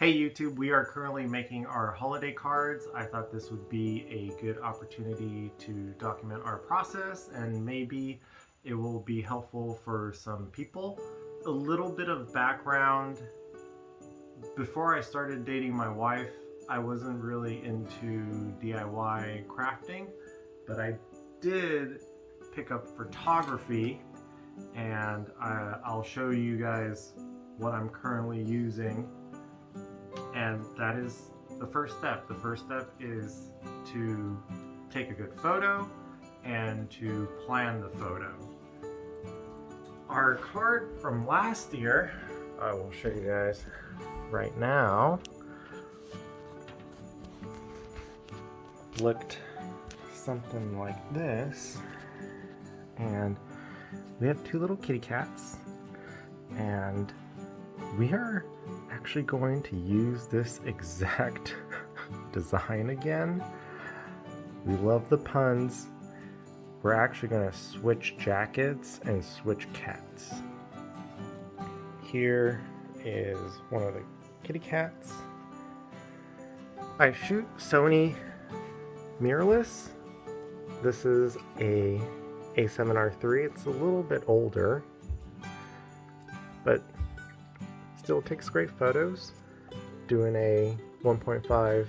Hey YouTube, we are currently making our holiday cards. I thought this would be a good opportunity to document our process and maybe it will be helpful for some people. A little bit of background. Before I started dating my wife, I wasn't really into DIY crafting, but I did pick up photography and I'll show you guys what I'm currently using. And that is the first step. The first step is to take a good photo and to plan the photo. Our card from last year, I will show you guys right now, looked something like this. And we have two little kitty cats, and we are actually going to use this exact design again. We love the puns. We're actually going to switch jackets and switch cats. Here is one of the kitty cats. I shoot Sony mirrorless. This is a A7R3. It's a little bit older, but still takes great photos. Doing a 1.5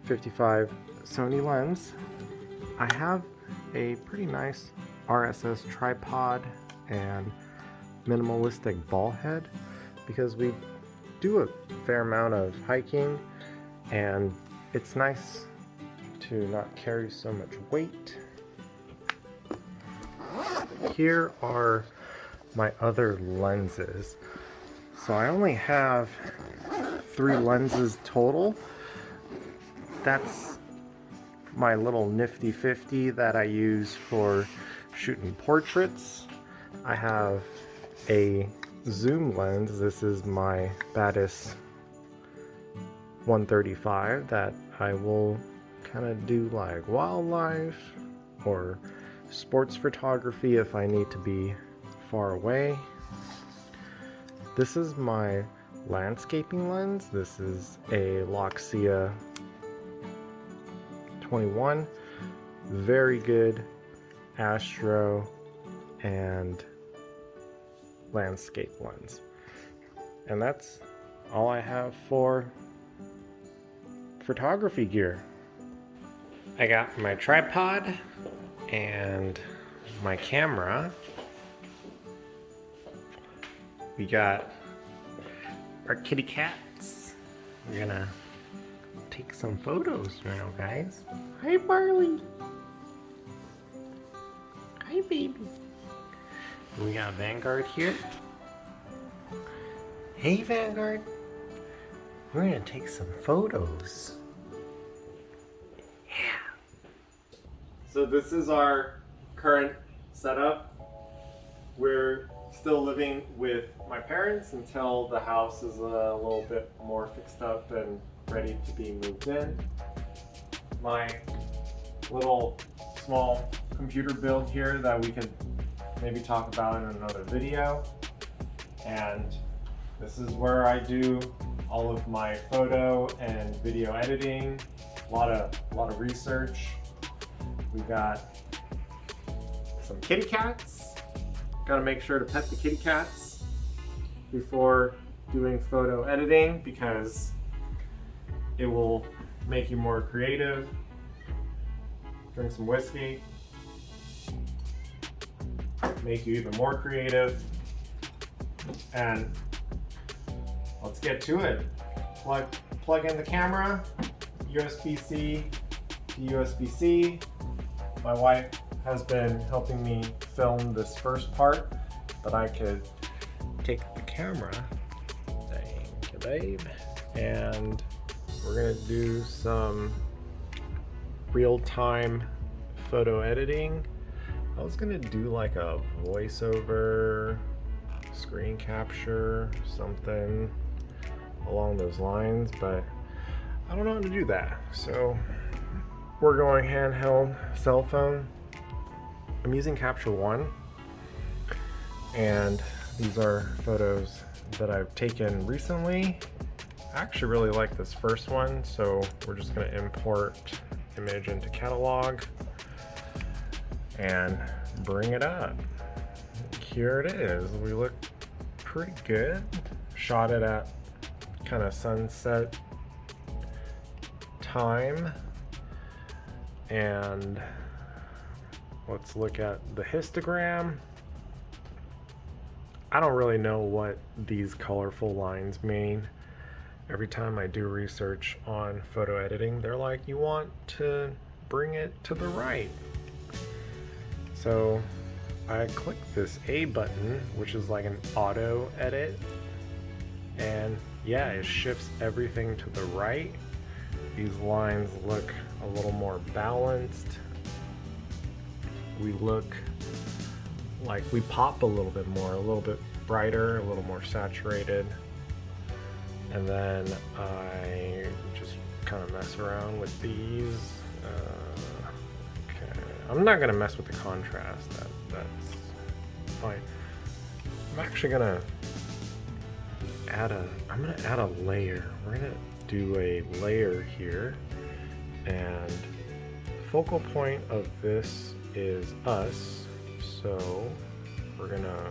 55 Sony lens. I have a pretty nice RSS tripod and minimalistic ball head because we do a fair amount of hiking and it's nice to not carry so much weight. Here are my other lenses. So I only have 3 lenses total. That's my little nifty 50 that I use for shooting portraits. I have a zoom lens. This is my Batis 135 that I will kind of do like wildlife or sports photography if I need to be far away. This is my landscaping lens. This is a Loxia 21. Very good astro and landscape lens. And that's all I have for photography gear. I got my tripod and my camera. We got our kitty cats. We're gonna take some photos now, guys. Hi, Barley. Hi, baby. We got Vanguard here. Hey, Vanguard. We're gonna take some photos. Yeah. So this is our current setup. We're still living with my parents until the house is a little bit more fixed up and ready to be moved in. My little small computer build here that we could maybe talk about in another video. And this is where I do all of my photo and video editing, a lot of research. We've got some kitty cats. Got to make sure to pet the kitty cats before doing photo editing because it will make you more creative. Drink some whiskey, make you even more creative. And let's get to it. Plug in the camera, USB-C to USB-C. My wife has been helping me film this first part, but I could take the camera, thank you babe, and we're gonna do some real-time photo editing. I was gonna do like a voiceover, screen capture, something along those lines, but I don't know how to do that, so we're going handheld cell phone. I'm using Capture One, and these are photos that I've taken recently I actually really like this first one, so we're just going to import image into catalog and bring it up. Here it is. We look pretty good. Shot it at kind of sunset time. And let's look at the histogram. I don't really know what these colorful lines mean. Every time I do research on photo editing, they're like, you want to bring it to the right. So I click this A button, which is like an auto edit, and yeah, it shifts everything to the right. These lines look a little more balanced. We look like we pop a little bit more, a little bit brighter, a little more saturated. And then I just kind of mess around with these. Okay, I'm not gonna mess with the contrast. That's fine. I'm actually gonna add a layer. We're gonna do a layer here, and the focal point of this is us. So we're gonna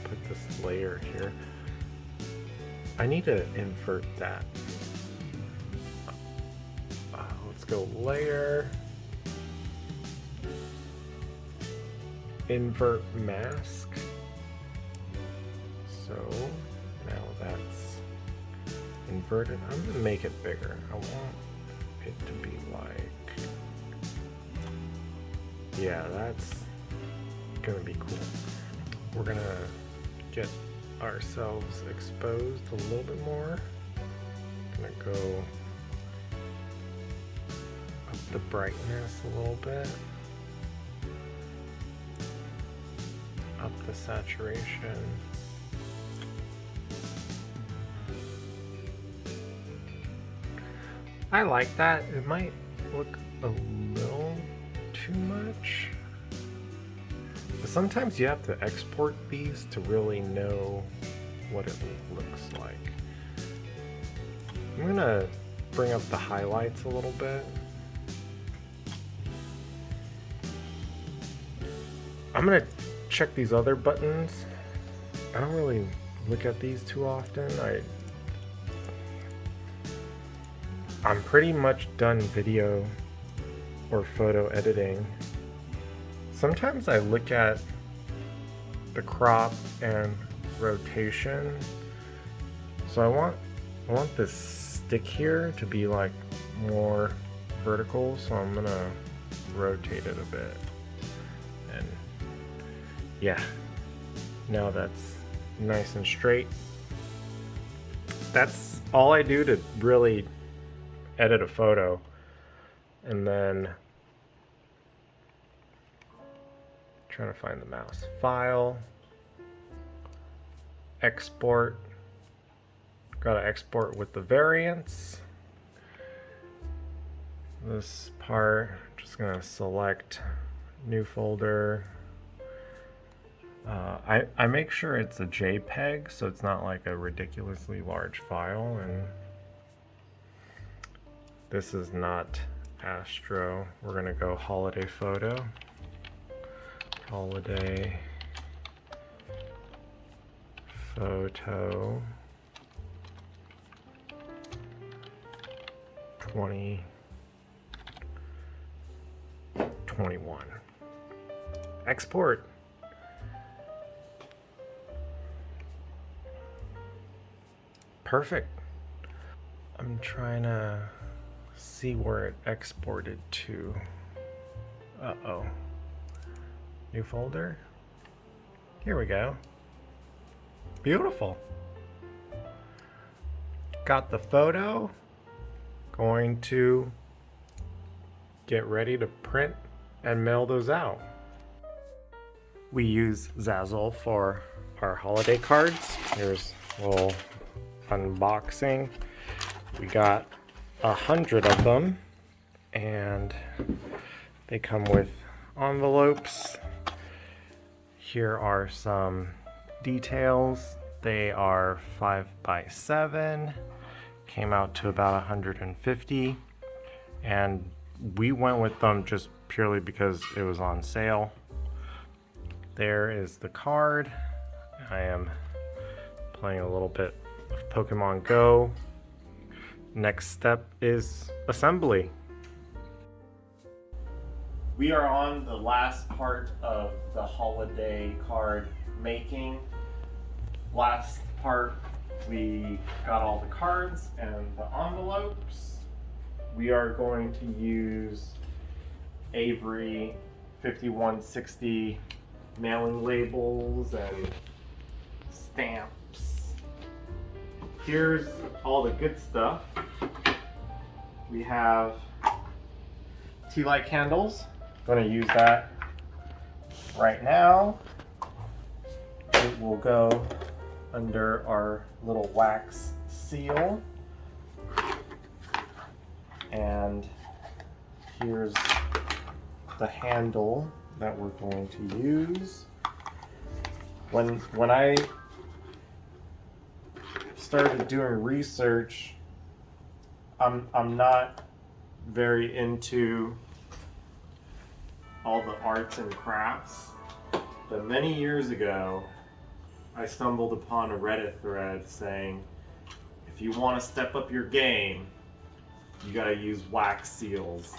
put this layer here. I need to invert that. Let's go layer, invert mask. So now that's inverted. I'm gonna make it bigger. I want it to be like, yeah, that's gonna be cool. We're gonna get ourselves exposed a little bit more. Gonna go up the brightness a little bit, up the saturation. I like that. It might look a little too much. But sometimes you have to export these to really know what it looks like. I'm gonna bring up the highlights a little bit. I'm gonna check these other buttons. I don't really look at these too often. I'm pretty much done video or photo editing. Sometimes I look at the crop and rotation. So I want this stick here to be like more vertical, so I'm gonna rotate it a bit. And yeah, now that's nice and straight. That's all I do to really edit a photo. And then trying to find the mouse. File, export. Gotta export with the variants. This part, just gonna select new folder. I make sure it's a JPEG, so it's not like a ridiculously large file. And this is not Astro. We're gonna go holiday photo. Holiday photo 2021. Export. Perfect. I'm trying to see where it exported to. Uh-oh. New folder. Here we go. Beautiful. Got the photo. Going to get ready to print and mail those out. We use Zazzle for our holiday cards. Here's a little unboxing. We got 100 of them, and they come with envelopes. Here are some details. They are 5 by 7. came out to about 150, and we went with them just purely because it was on sale. There is the card. I am playing a little bit of Pokemon Go. Next step is assembly. We are on the last part of the holiday card making. Last part, we got all the cards and the envelopes. We are going to use Avery 5160 mailing labels and stamps. Here's all the good stuff. We have tea light candles. Going to use that right now. It will go under our little wax seal. And here's the handle that we're going to use. When I started doing research, I'm not very into all the arts and crafts, but many years ago I stumbled upon a Reddit thread saying, if you want to step up your game, you gotta use wax seals.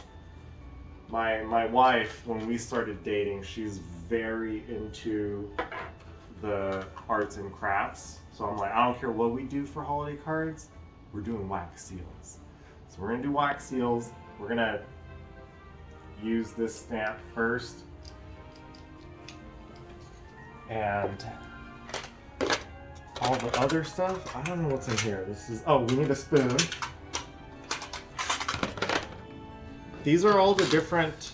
My wife, when we started dating, she's very into the arts and crafts. So I'm like, I don't care what we do for holiday cards, we're doing wax seals. So we're gonna do wax seals. We're gonna use this stamp first. And all the other stuff, I don't know what's in here. This is, oh, we need a spoon. These are all the different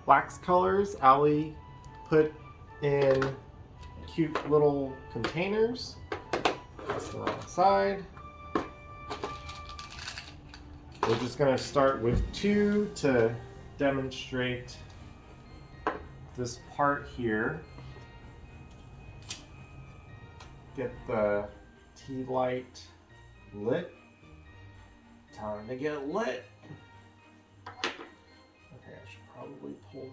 wax colors Allie put in cute little containers. That's the wrong side. We're just gonna start with 2 to demonstrate this part here. Get the tea light lit. Time to get lit. Okay, I should probably pull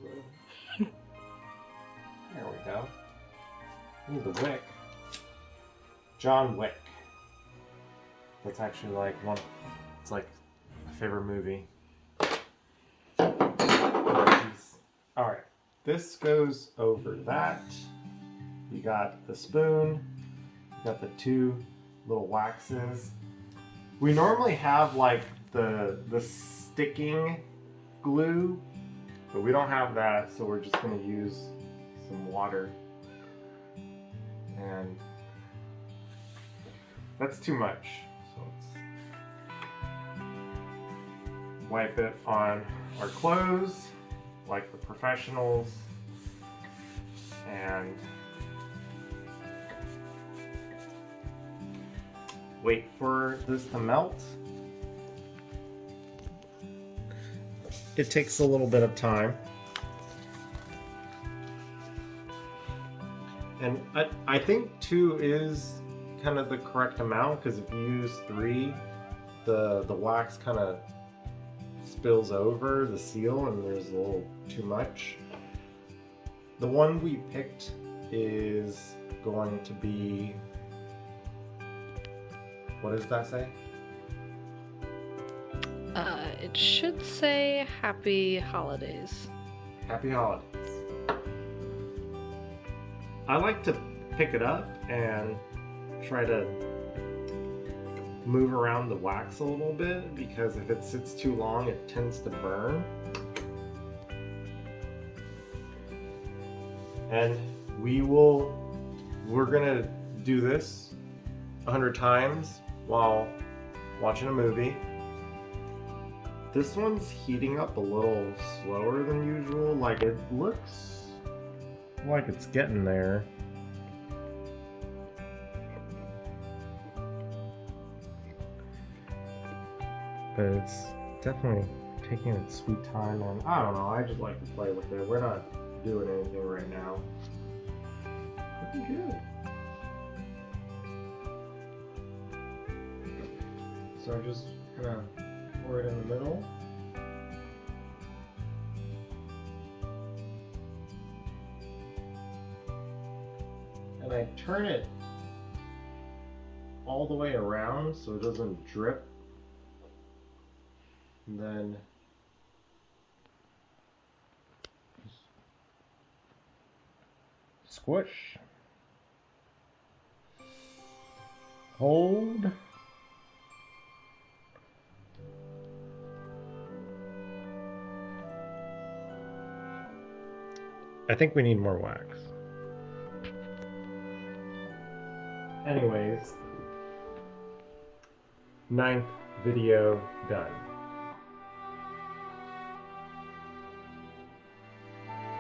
the... There we go. Need the wick. John Wick. That's actually like one... It's like my favorite movie. Alright, this goes over that. You got the spoon. You got the 2 little waxes. We normally have like the sticking glue, but we don't have that, so we're just gonna use some water. And that's too much. So let's wipe it on our clothes like the professionals. And wait for this to melt. It takes a little bit of time. And I think 2 is kind of the correct amount, because if you use 3, the wax kind of spills over the seal and there's a little too much. The one we picked is going to be, what does that say? It should say Happy Holidays. Happy Holidays. I like to pick it up and try to move around the wax a little bit, because if it sits too long, it tends to burn. And we're gonna do this 100 times while watching a movie. This one's heating up a little slower than usual. Like, it looks like it's getting there. But it's definitely taking its sweet time, and I don't know, I just like to play with it. We're not doing anything right now. Looking good. So I'm just gonna pour it in the middle. And I turn it all the way around so it doesn't drip. And then squish. Hold. I think we need more wax. Anyways, 9th video done.